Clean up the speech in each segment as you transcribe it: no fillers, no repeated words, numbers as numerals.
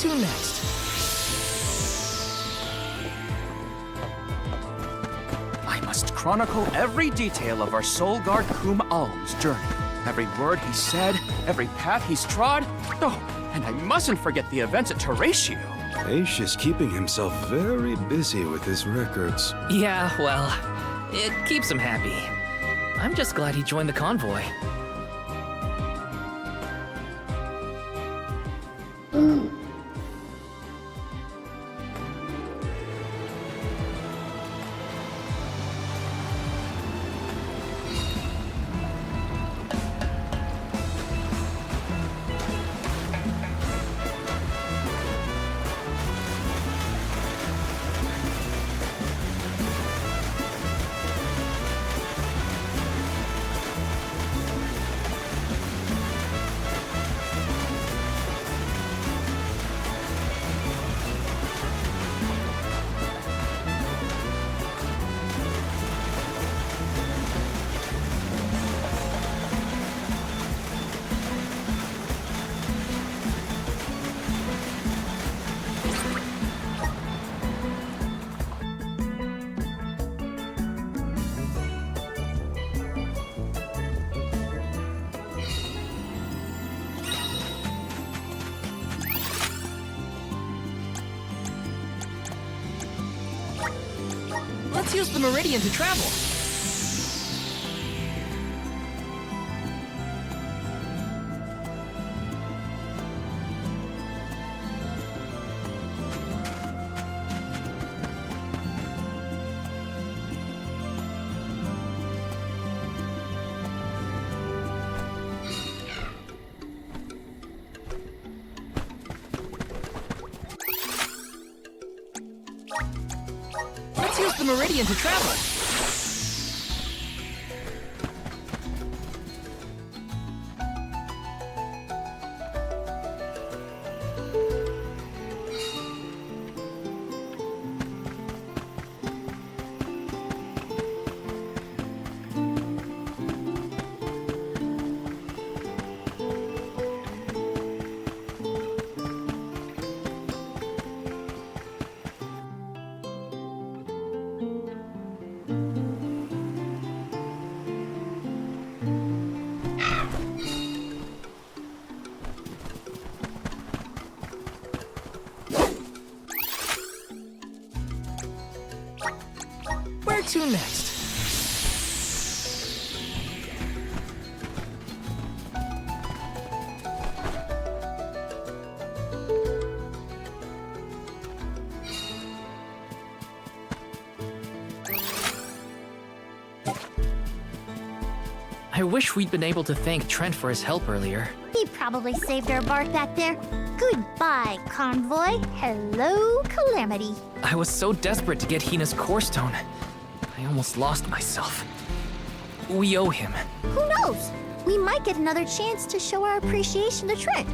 to next? I must chronicle every detail of our Soul Guard Kum Alm's journey. Every word he said, every path he's trod. Oh, and I mustn't forget the events at Teratio. Aish is keeping himself very busy with his records. Yeah, well, it keeps him happy. I'm just glad he joined the convoy. Let's use the Meridian to travel. Let's use the Meridian to travel. Where to next? I wish we'd been able to thank Trent for his help earlier. He probably saved our bark back there. Goodbye, convoy. Hello, Calamity. I was so desperate to get Hina's core stone. I almost lost myself. We owe him. Who knows? We might get another chance to show our appreciation to Trent.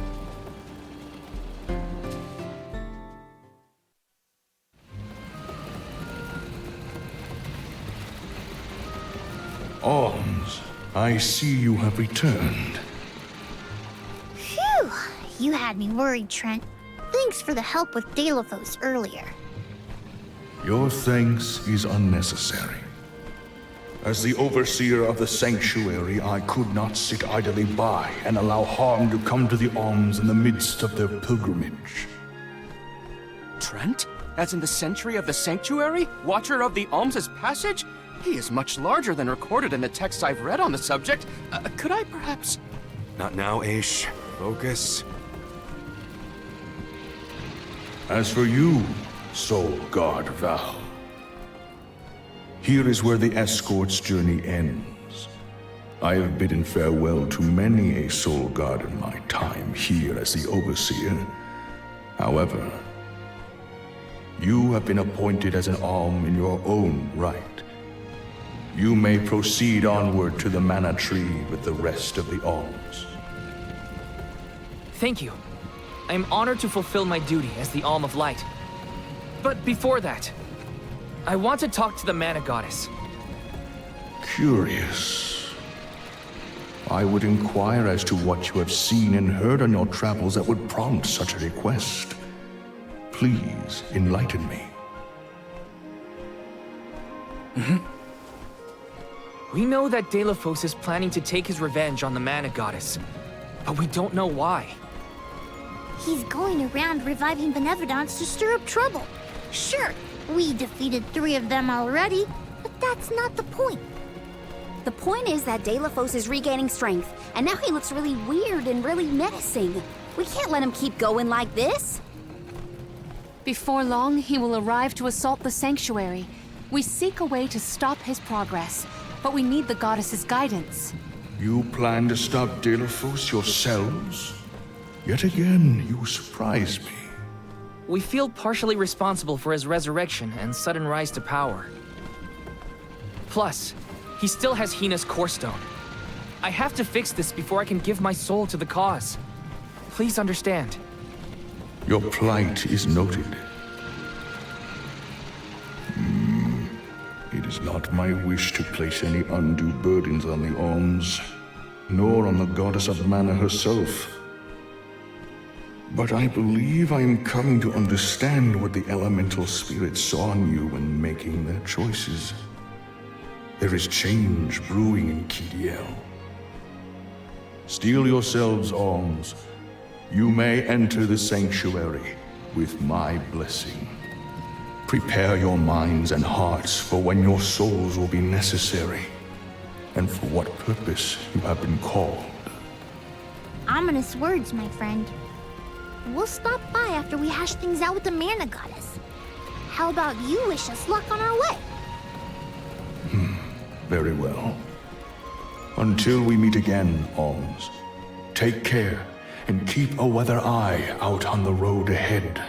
Alms, I see you have returned. Phew! You had me worried, Trent. Thanks for the help with Deilophos earlier. Your thanks is unnecessary. As the overseer of the sanctuary, I could not sit idly by and allow harm to come to the Alms in the midst of their pilgrimage. Trent? As in the sentry of the sanctuary? Watcher of the Alms' passage? He is much larger than recorded in the texts I've read on the subject. Could I perhaps... Not now, Aish. Focus. As for you, Soul Guard Val, here is where the escort's journey ends. I have bidden farewell to many a Soul Guard in my time here as the Overseer. However, you have been appointed as an Alm in your own right. You may proceed onward to the Mana Tree with the rest of the Alms. Thank you. I am honored to fulfill my duty as the Alm of Light. But before that, I want to talk to the Mana Goddess. Curious. I would inquire as to what you have seen and heard on your travels that would prompt such a request. Please enlighten me. We know that Delafos is planning to take his revenge on the Mana Goddess, but we don't know why. He's going around reviving benevolence to stir up trouble. Sure, we defeated 3 of them already, but that's not the point. The point is that Delafos is regaining strength, and now he looks really weird and really menacing. We can't let him keep going like this. Before long, he will arrive to assault the sanctuary. We seek a way to stop his progress, but we need the goddess's guidance. You plan to stop Delafos yourselves? Yet again, you surprise me. We feel partially responsible for his resurrection and sudden rise to power. Plus, he still has Hina's core stone. I have to fix this before I can give my soul to the cause. Please understand. Your plight is noted. It is not my wish to place any undue burdens on the Alms, nor on the goddess of mana herself. But I believe I am coming to understand what the elemental spirits saw in you when making their choices. There is change brewing in Kidiel. Steel yourselves, Alms. You may enter the sanctuary with my blessing. Prepare your minds and hearts for when your souls will be necessary, and for what purpose you have been called. Ominous words, my friend. We'll stop by after we hash things out with the Mana Goddess. How about you wish us luck on our way? Very well. Until we meet again, Alms, take care and keep a weather eye out on the road ahead.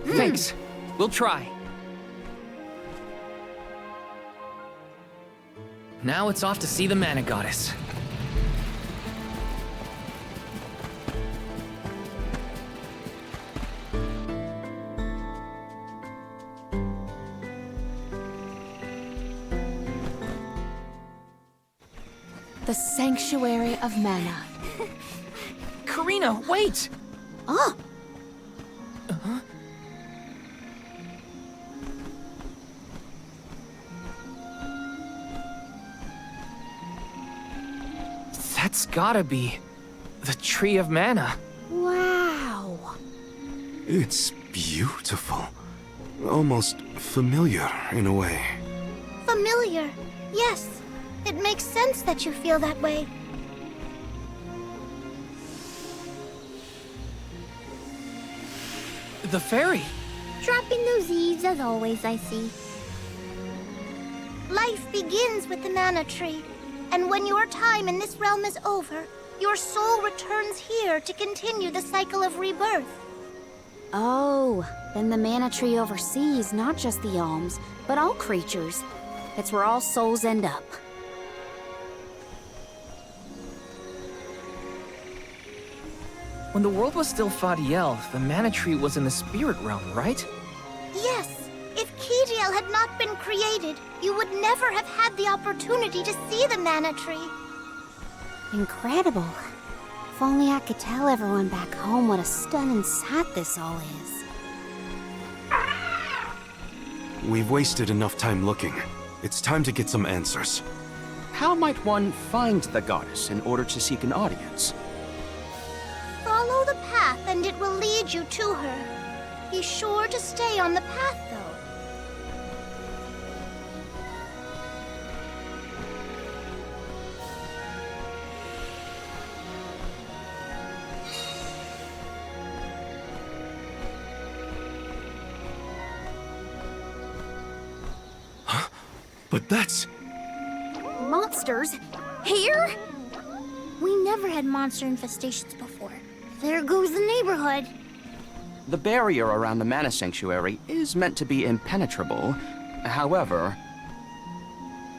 Thanks. We'll try. Now it's off to see the Mana Goddess. The Sanctuary of Mana. Karina, wait! Oh, That's gotta be the Tree of Mana. wow. It's beautiful. Almost familiar in a way. Familiar. Yes, it makes sense that you feel that way. The fairy. Dropping those eaves as always, I see. Life begins with the Mana Tree, and when your time in this realm is over, your soul returns here to continue the cycle of rebirth. Oh, then the Mana Tree oversees not just the Alms, but all creatures. It's where all souls end up. When the world was still Fadiel, the Mana Tree was in the spirit realm, right? Yes, if Kidiel had not been created, you would never have had the opportunity to see the Mana Tree. Incredible. If only I could tell everyone back home what a stunning sight this all is. We've wasted enough time looking. It's time to get some answers. How might one find the goddess in order to seek an audience? Follow the path and it will lead you to her. Be sure to stay on the path, though. But that's... Monsters? Here? We never had monster infestations before. There goes the neighborhood. The barrier around the Mana Sanctuary is meant to be impenetrable. However,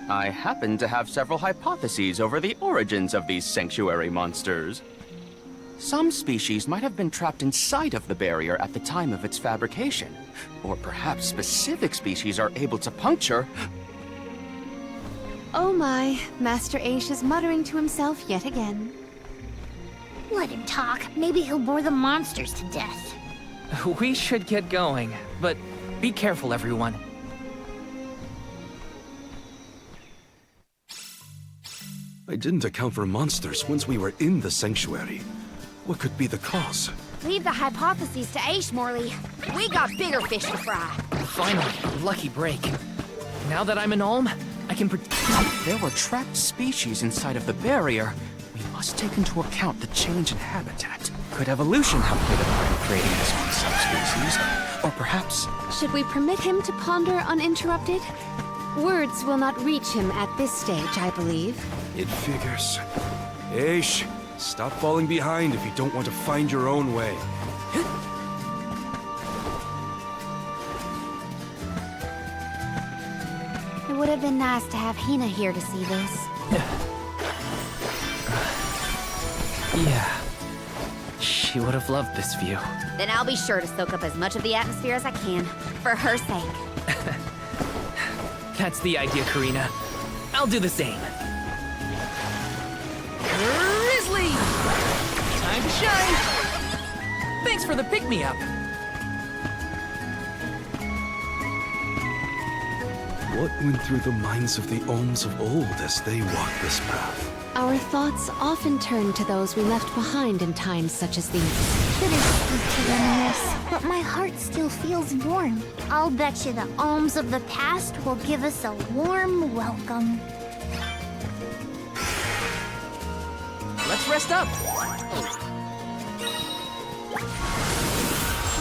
I happen to have several hypotheses over the origins of these sanctuary monsters. Some species might have been trapped inside of the barrier at the time of its fabrication. Or perhaps specific species are able to puncture... Oh my, Master Aish is muttering to himself yet again. Let him talk. Maybe he'll bore the monsters to death. We should get going, but be careful, everyone. I didn't account for monsters once we were in the sanctuary. What could be the cause? Leave the hypotheses to Aish, Morley. We got bigger fish to fry. Finally, a lucky break. Now that I'm an Ulm, I can There were trapped species inside of the barrier. We must take into account the change in habitat. Could evolution have played a part in creating this new subspecies? Or perhaps... Should we permit him to ponder uninterrupted? Words will not reach him at this stage, I believe. It figures. Aish, stop falling behind if you don't want to find your own way. It would have been nice to have Hina here to see this. Yeah. She would have loved this view. Then I'll be sure to soak up as much of the atmosphere as I can, for her sake. That's the idea, Karina. I'll do the same. Grizzly! Time to shine! Thanks for the pick-me-up. What went through the minds of the Ulms of old as they walked this path? Our thoughts often turn to those we left behind in times such as these. Bittersweet to reminisce, but my heart still feels warm. I'll bet you the Ulms of the past will give us a warm welcome. Let's rest up.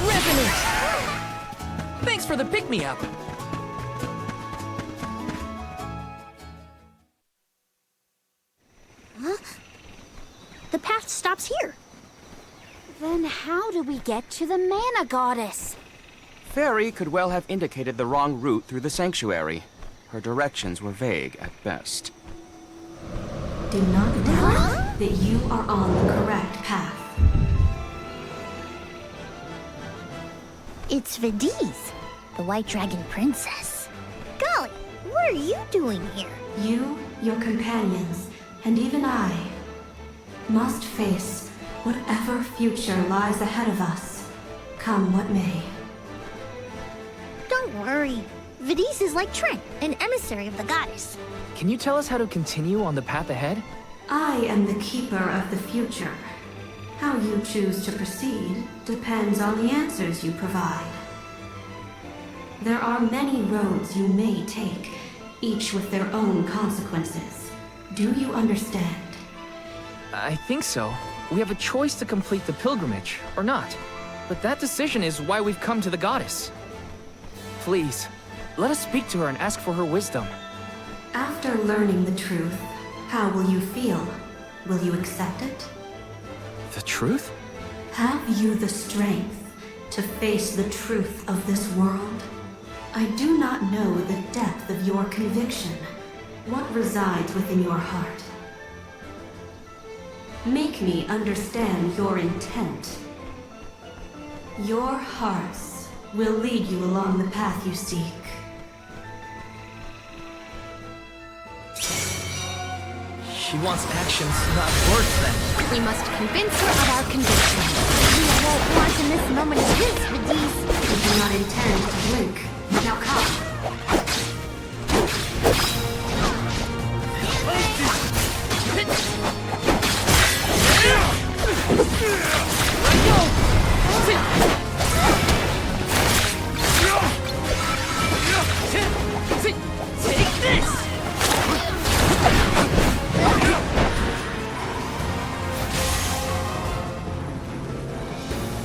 Revenant! Thanks for the pick-me-up. The path stops here. Then how do we get to the Mana Goddess? Fairy could well have indicated the wrong route through the sanctuary. Her directions were vague at best. Do not doubt that you are on the correct path. It's Vidiz, the White Dragon Princess. Golly, what are you doing here? You, your companions, and even I must face whatever future lies ahead of us, come what may. Don't worry. Vidiz is like Trent, an emissary of the goddess. Can you tell us how to continue on the path ahead? I am the keeper of the future. How you choose to proceed depends on the answers you provide. There are many roads you may take, each with their own consequences. Do you understand? I think so. We have a choice to complete the pilgrimage, or not. But that decision is why we've come to the goddess. Please, let us speak to her and ask for her wisdom. After learning the truth, how will you feel? Will you accept it? The truth? Have you the strength to face the truth of this world? I do not know the depth of your conviction, what resides within your heart. Make me understand your intent. Your hearts will lead you along the path you seek. She wants actions, not words, then. We must convince her of our conviction. We won't want to miss a moment of this, Vidiz. I do not intend to blink. Now come. Take this!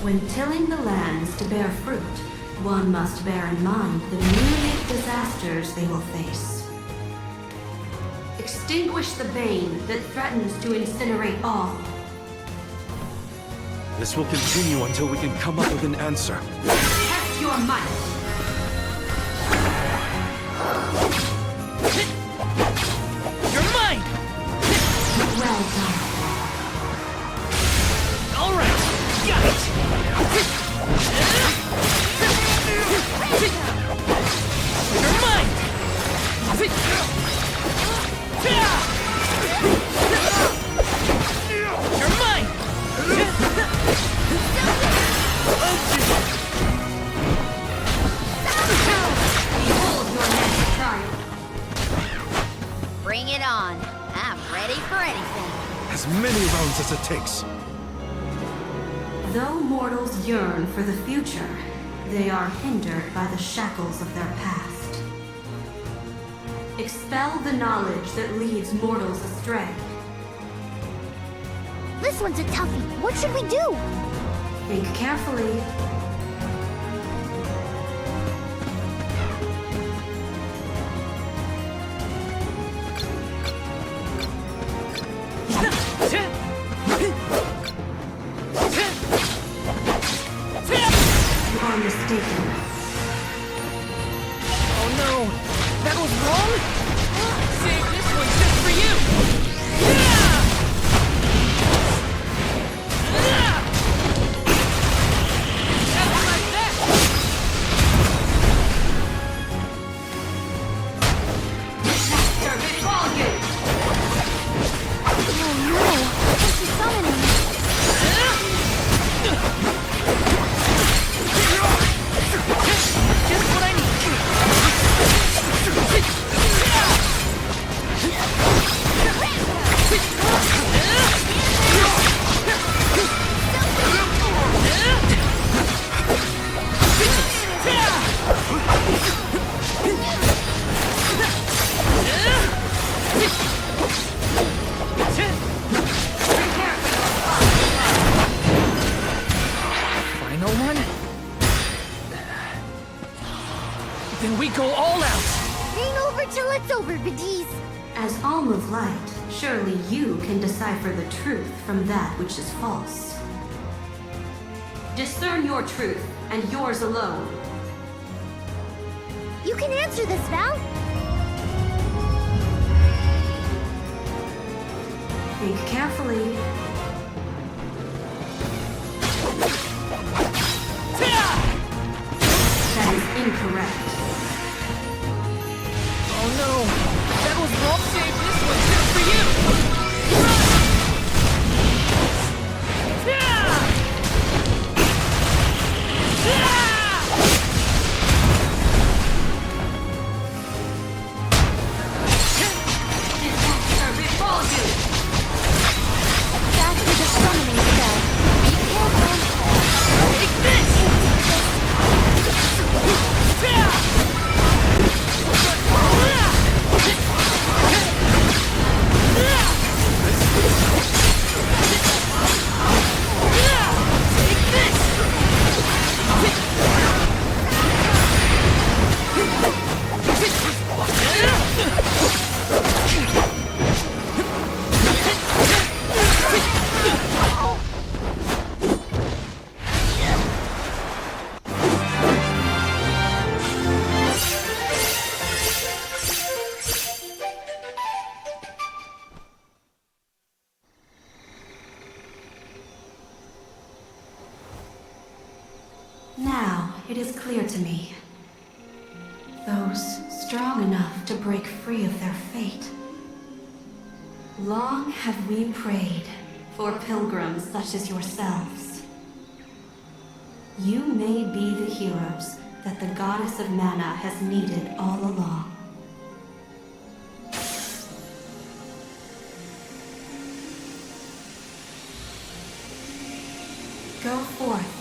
When tilling the lands to bear fruit, one must bear in mind the myriad disasters they will face. Extinguish the bane that threatens to incinerate all. This will continue until we can come up with an answer. Test your might! You're mine! Well done. All right, got it! You're mine! You're mine! as many rounds as it takes. Though mortals yearn for the future, they are hindered by the shackles of their past. Expel the knowledge that leads mortals astray. This one's a toughie. What should we do? Think carefully. You are mistaken. Oh no! That was wrong? Save this one just for you! Yeah! That's what I said! Service volume! Oh no! This is summoning. Just what I need! Final one? Then we go all out! Ain't over till it's over, Bidis. As Alm of Light, surely you can decipher the truth from that which is false. Discern your truth, and yours alone. You can answer this, Val. Think carefully. That is incorrect. Oh no! That was wrong! Save this one just for you! Service volume! Back to the summoning spell. Be careful. Take this! Now it is clear to me. Those strong enough to break free of their fate. Long have we prayed for pilgrims such as yourselves. You may be the heroes that the goddess of mana has needed all along. Go forth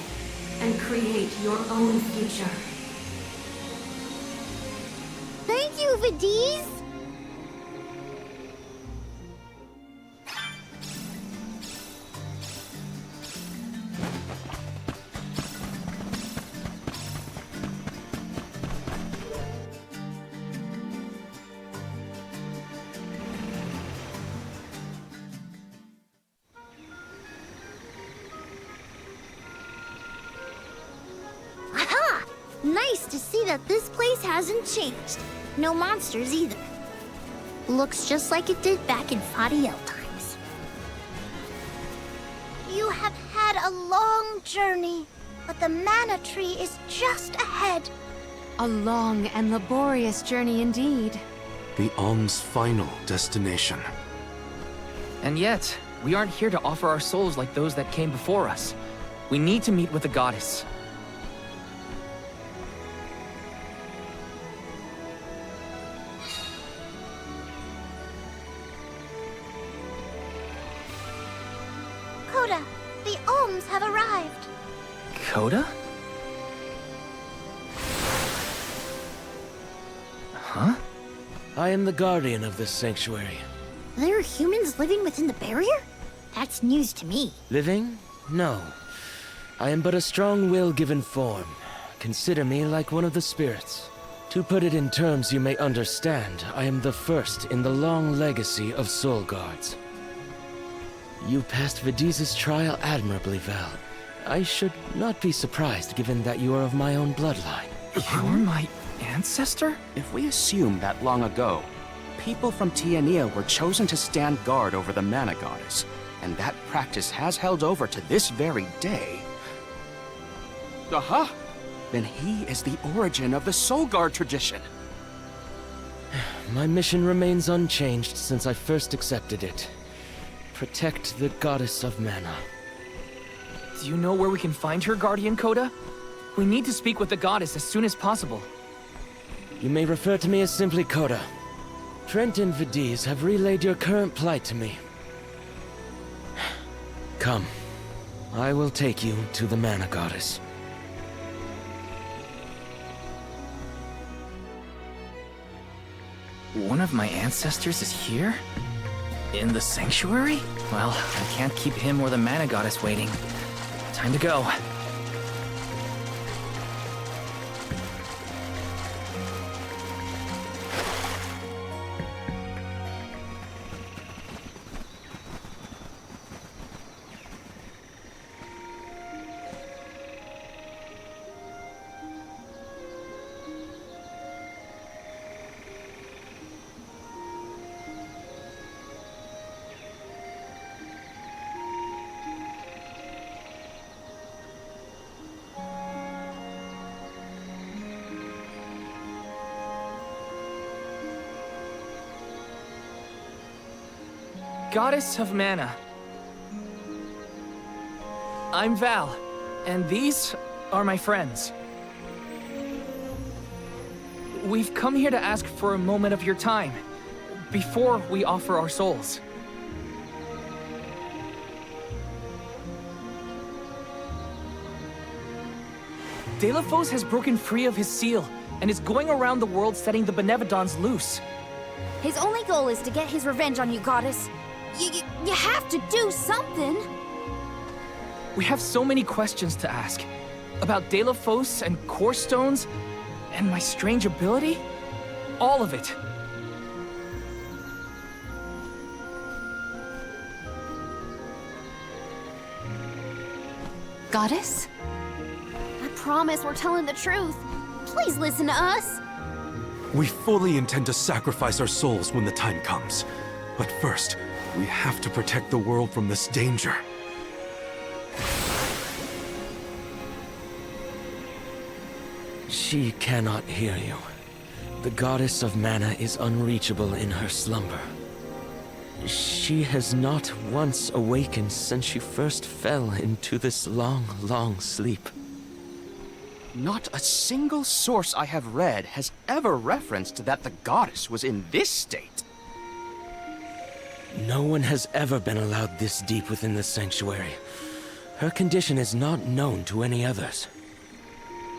and create your own future. Thank you, Bidis. Aha! Nice to see that this place hasn't changed. No monsters either. Looks just like it did back in Fadiel times. You have had a long journey, but the mana tree is just ahead. A long and laborious journey indeed. The Alm's final destination. And yet, we aren't here to offer our souls like those that came before us. We need to meet with the goddess. items have arrived. Khoda? Huh? I am the guardian of this sanctuary. There are humans living within the barrier? That's news to me. Living? No. I am but a strong will given form. Consider me like one of the spirits. To put it in terms you may understand, I am the first in the long legacy of soul guards. You passed Vidiz's trial admirably, Val. I should not be surprised given that you are of my own bloodline. You're my ancestor? If we assume that long ago, people from Tiania were chosen to stand guard over the Mana Goddess, and that practice has held over to this very day. Aha! Then he is the origin of the Soul Guard tradition. My mission remains unchanged since I first accepted it. Protect the Goddess of Mana. Do you know where we can find her, Guardian Khoda? We need to speak with the goddess as soon as possible. You may refer to me as simply Khoda. Trent and Vidiz have relayed your current plight to me. Come. I will take you to the Mana Goddess. One of my ancestors is here? In the sanctuary? Well, I can't keep him or the Mana Goddess waiting. Time to go. Goddess of Mana. I'm Val, and these are my friends. We've come here to ask for a moment of your time, before we offer our souls. Delafos has broken free of his seal, and is going around the world setting the Benevodons loose. His only goal is to get his revenge on you, Goddess. You have to do something. We have so many questions to ask. About Delafos and Core Stones, and my strange ability. All of it. Goddess? I promise we're telling the truth. Please listen to us. We fully intend to sacrifice our souls when the time comes. But first, we have to protect the world from this danger. She cannot hear you. The Goddess of Mana is unreachable in her slumber. She has not once awakened since she first fell into this long, long sleep. Not a single source I have read has ever referenced that the goddess was in this state. No one has ever been allowed this deep within the sanctuary. Her condition is not known to any others.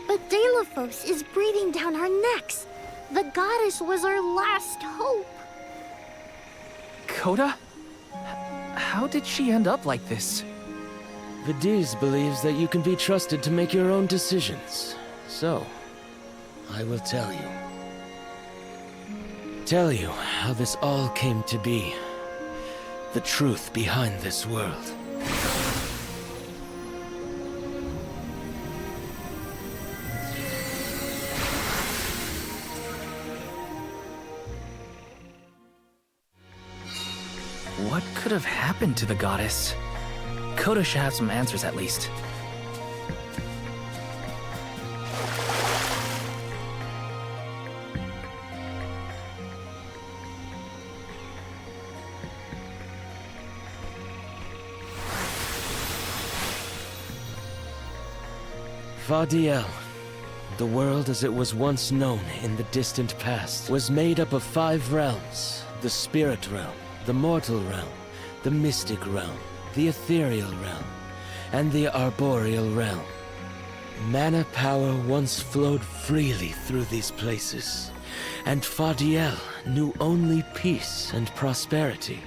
But Delafos is breathing down our necks. The goddess was our last hope. Khoda? How did she end up like this? Vidiz believes that you can be trusted to make your own decisions. So, I will tell you. Tell you how this all came to be. The truth behind this world. What could have happened to the goddess? Khoda should have some answers at least. Vadiel, the world as it was once known in the distant past, was made up of 5 realms. The spirit realm, the mortal realm, the mystic realm, the ethereal realm, and the arboreal realm. Mana power once flowed freely through these places, and Fadiel knew only peace and prosperity.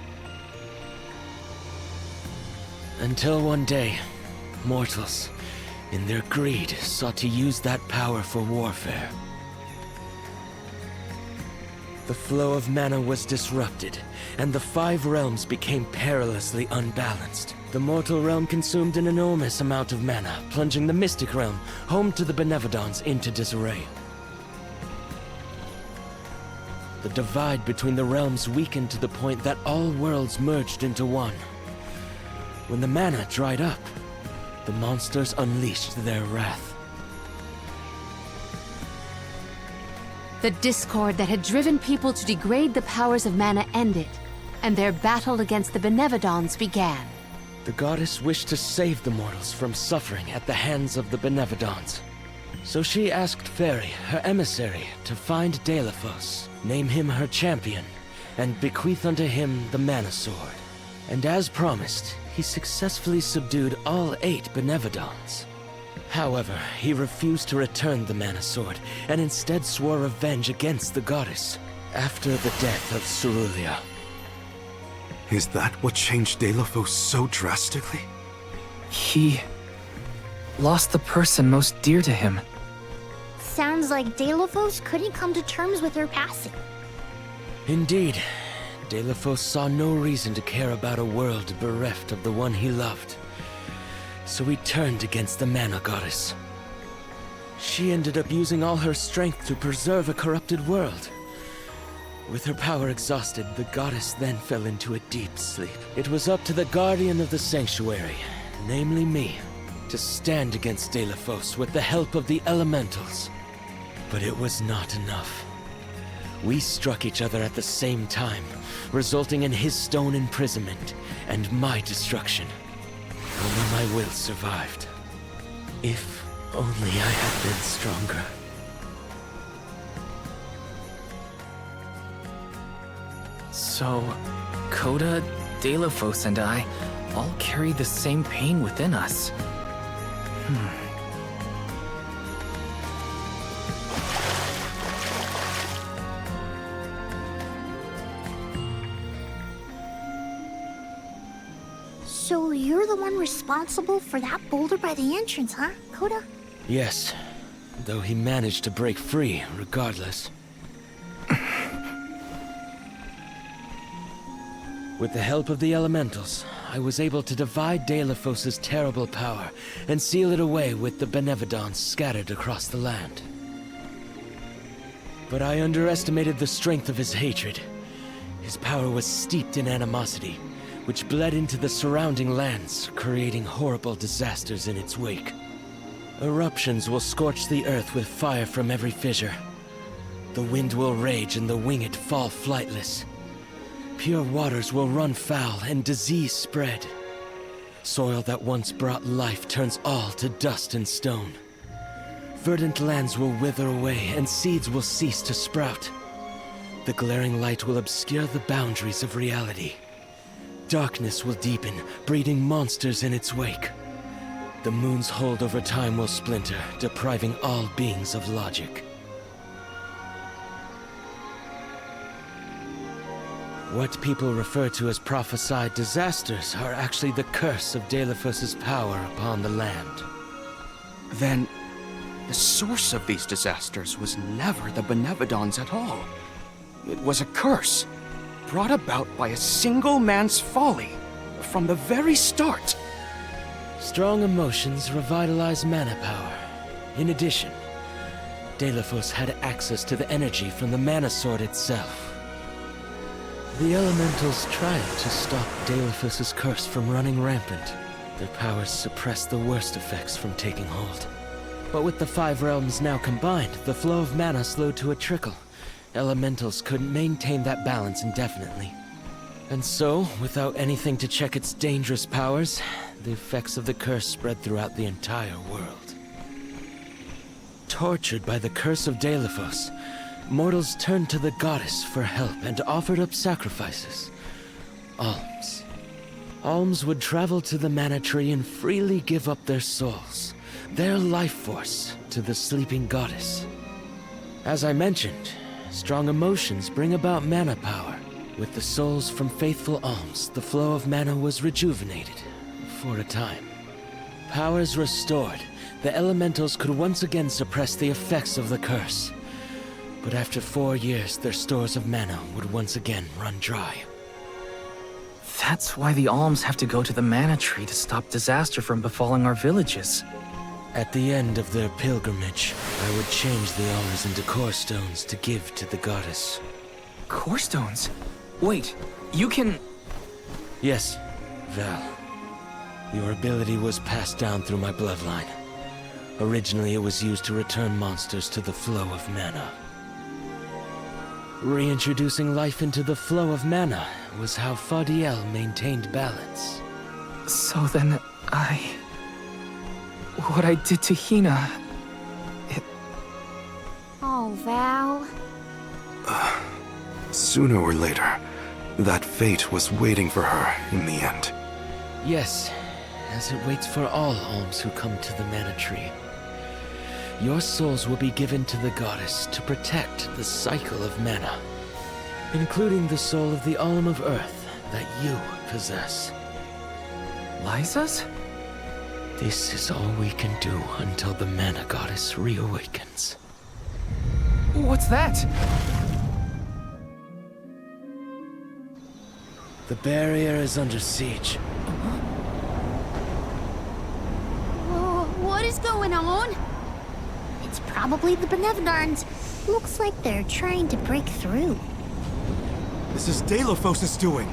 Until one day, mortals, in their greed, sought to use that power for warfare. The flow of mana was disrupted, and the 5 realms became perilously unbalanced. The mortal realm consumed an enormous amount of mana, plunging the mystic realm, home to the Benevodons, into disarray. The divide between the realms weakened to the point that all worlds merged into one. When the mana dried up, the monsters unleashed their wrath. The discord that had driven people to degrade the powers of mana ended, and their battle against the Benevodons began. The goddess wished to save the mortals from suffering at the hands of the Benevodons. So she asked Fairy, her emissary, to find Deilephos, name him her champion, and bequeath unto him the Mana Sword. And as promised, he successfully subdued all 8 Benevodons. However, he refused to return the Mana Sword, and instead swore revenge against the goddess, after the death of Cerulia. Is that what changed Deilephos so drastically? He lost the person most dear to him. Sounds like Deilephos couldn't come to terms with her passing. Indeed, Deilephos saw no reason to care about a world bereft of the one he loved. So he turned against the Mana Goddess. She ended up using all her strength to preserve a corrupted world. With her power exhausted, the goddess then fell into a deep sleep. It was up to the Guardian of the Sanctuary, namely me, to stand against Deilephos with the help of the Elementals. But it was not enough. We struck each other at the same time, resulting in his stone imprisonment and my destruction. Only my will survived. If only I had been stronger. So, Khoda, Deilephos, and I all carry the same pain within us. So you're the one responsible for that boulder by the entrance, huh, Khoda? Yes, though he managed to break free regardless. With the help of the Elementals, I was able to divide Deilephos' terrible power and seal it away with the Benevodons scattered across the land. But I underestimated the strength of his hatred. His power was steeped in animosity, which bled into the surrounding lands, creating horrible disasters in its wake. Eruptions will scorch the earth with fire from every fissure. The wind will rage and the winged fall flightless. Pure waters will run foul and disease spread. Soil that once brought life turns all to dust and stone. Verdant lands will wither away and seeds will cease to sprout. The glaring light will obscure the boundaries of reality. Darkness will deepen, breeding monsters in its wake. The moon's hold over time will splinter, depriving all beings of logic. What people refer to as prophesied disasters are actually the curse of Deilephos' power upon the land. Then, the source of these disasters was never the Benevodons at all. It was a curse, brought about by a single man's folly, from the very start. Strong emotions revitalize mana power. In addition, Deilephos had access to the energy from the Mana Sword itself. The Elementals tried to stop Deilephos' curse from running rampant. Their powers suppressed the worst effects from taking hold. But with the 5 realms now combined, the flow of mana slowed to a trickle. Elementals couldn't maintain that balance indefinitely. And so, without anything to check its dangerous powers, the effects of the curse spread throughout the entire world. Tortured by the curse of Deilephos, mortals turned to the goddess for help and offered up sacrifices, alms, Alms would travel to the mana tree and freely give up their souls, their life force, to the sleeping goddess. As I mentioned, strong emotions bring about mana power. With the souls from faithful alms, the flow of mana was rejuvenated, for a time. Powers restored, the elementals could once again suppress the effects of the curse. But after 4 years, their stores of mana would once again run dry. That's why the alms have to go to the mana tree to stop disaster from befalling our villages. At the end of their pilgrimage, I would change the alms into core stones to give to the goddess. Core stones? Wait, you can... Yes, Val. Your ability was passed down through my bloodline. Originally, it was used to return monsters to the flow of mana. Reintroducing life into the flow of mana was how Fadiel maintained balance. So then, what I did to Hina... Oh, Val. Sooner or later, that fate was waiting for her in the end. Yes, as it waits for all alms who come to the mana tree. Your souls will be given to the goddess to protect the cycle of mana, including the soul of the alm of earth that you possess. Liza's? This is all we can do until the mana goddess reawakens. What's that? The barrier is under siege. Whoa, what is going on? It's probably the Benevodons. Looks like they're trying to break through. This is Delafos' doing.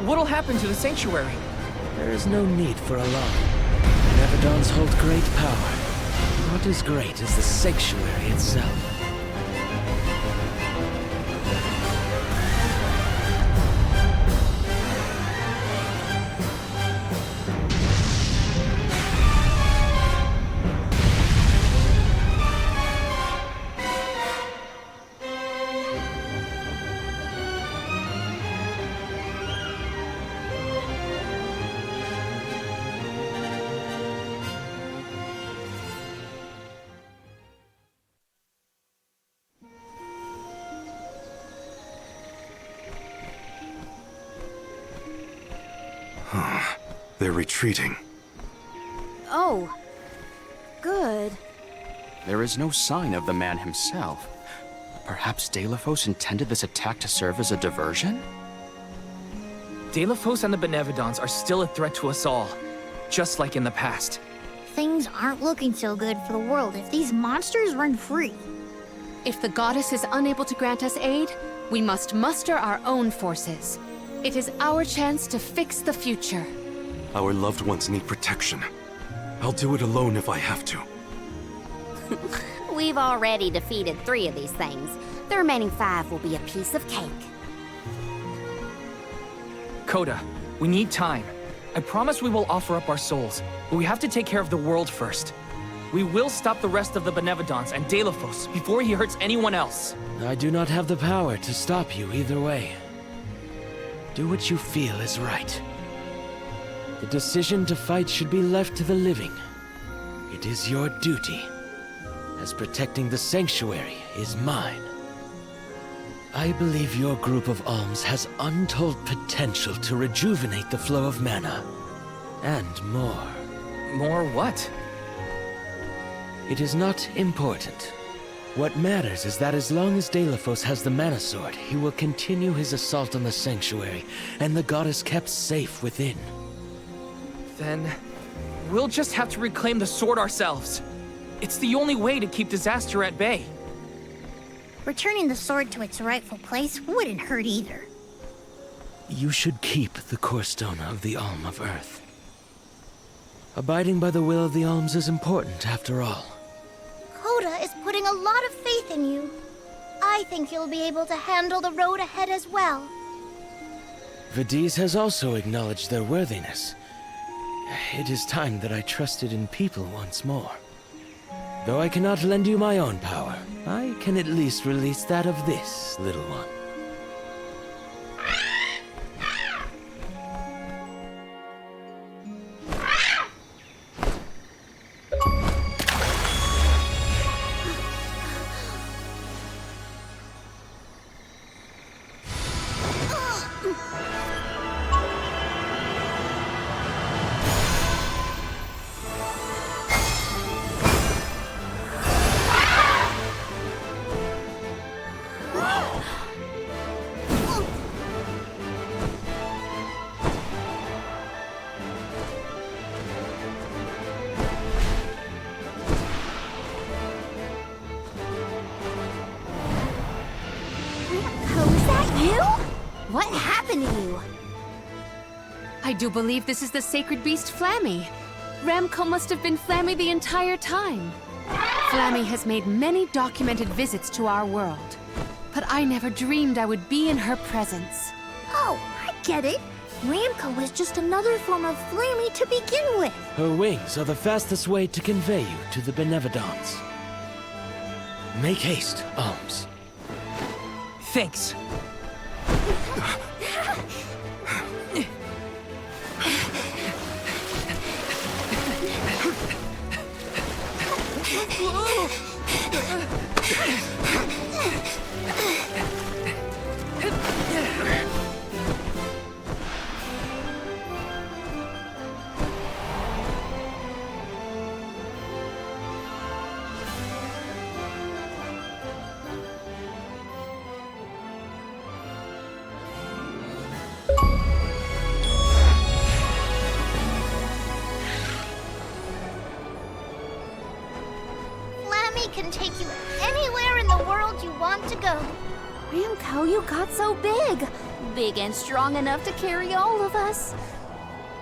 What'll happen to the sanctuary? There is no need for alarm. Nevadons hold great power. Not as great as the sanctuary itself. They're retreating. Oh. Good. There is no sign of the man himself. Perhaps Delafos intended this attack to serve as a diversion? Delafos and the Benevodons are still a threat to us all, just like in the past. Things aren't looking so good for the world if these monsters run free. If the goddess is unable to grant us aid, we must muster our own forces. It is our chance to fix the future. Our loved ones need protection. I'll do it alone if I have to. We've already defeated 3 of these things. The remaining 5 will be a piece of cake. Khoda, we need time. I promise we will offer up our souls, but we have to take care of the world first. We will stop the rest of the Benevodons and Delafos before he hurts anyone else. I do not have the power to stop you either way. Do what you feel is right. The decision to fight should be left to the living. It is your duty, as protecting the sanctuary is mine. I believe your group of alms has untold potential to rejuvenate the flow of mana. And more. More what? It is not important. What matters is that as long as Delafos has the mana sword, he will continue his assault on the sanctuary, and the goddess kept safe within. Then, we'll just have to reclaim the sword ourselves. It's the only way to keep disaster at bay. Returning the sword to its rightful place wouldn't hurt either. You should keep the core stone of the Alm of Earth. Abiding by the will of the Alms is important, after all. Khoda is putting a lot of faith in you. I think you'll be able to handle the road ahead as well. Vidiz has also acknowledged their worthiness. It is time that I trusted in people once more. Though I cannot lend you my own power, I can at least release that of this little one. What happened to you? I do believe this is the sacred beast Flammy. Ramco must have been Flammy the entire time. Flammy has made many documented visits to our world, but I never dreamed I would be in her presence. Oh, I get it. Ramco was just another form of Flammy to begin with. Her wings are the fastest way to convey you to the Benevolence. Make haste, Alms. Thanks. Can take you anywhere in the world you want to go. Ramco, you got so big. Big and strong enough to carry all of us.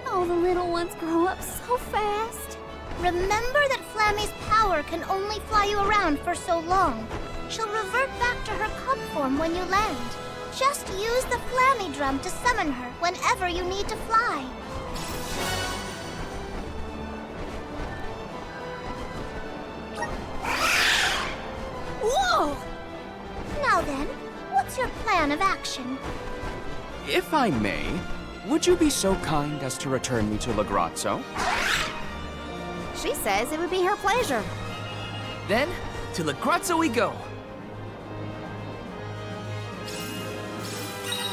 All the little ones grow up so fast. Remember that Flammy's power can only fly you around for so long. She'll revert back to her cub form when you land. Just use the Flammy drum to summon her whenever you need to fly. Whoa! Now then, what's your plan of action? If I may, would you be so kind as to return me to Lagrazzo? She says it would be her pleasure. Then, to Lagrazzo we go.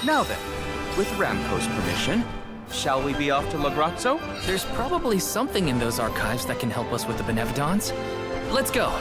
Now then, with Ramco's permission, shall we be off to Lagrazzo? There's probably something in those archives that can help us with the Benevolence. Let's go.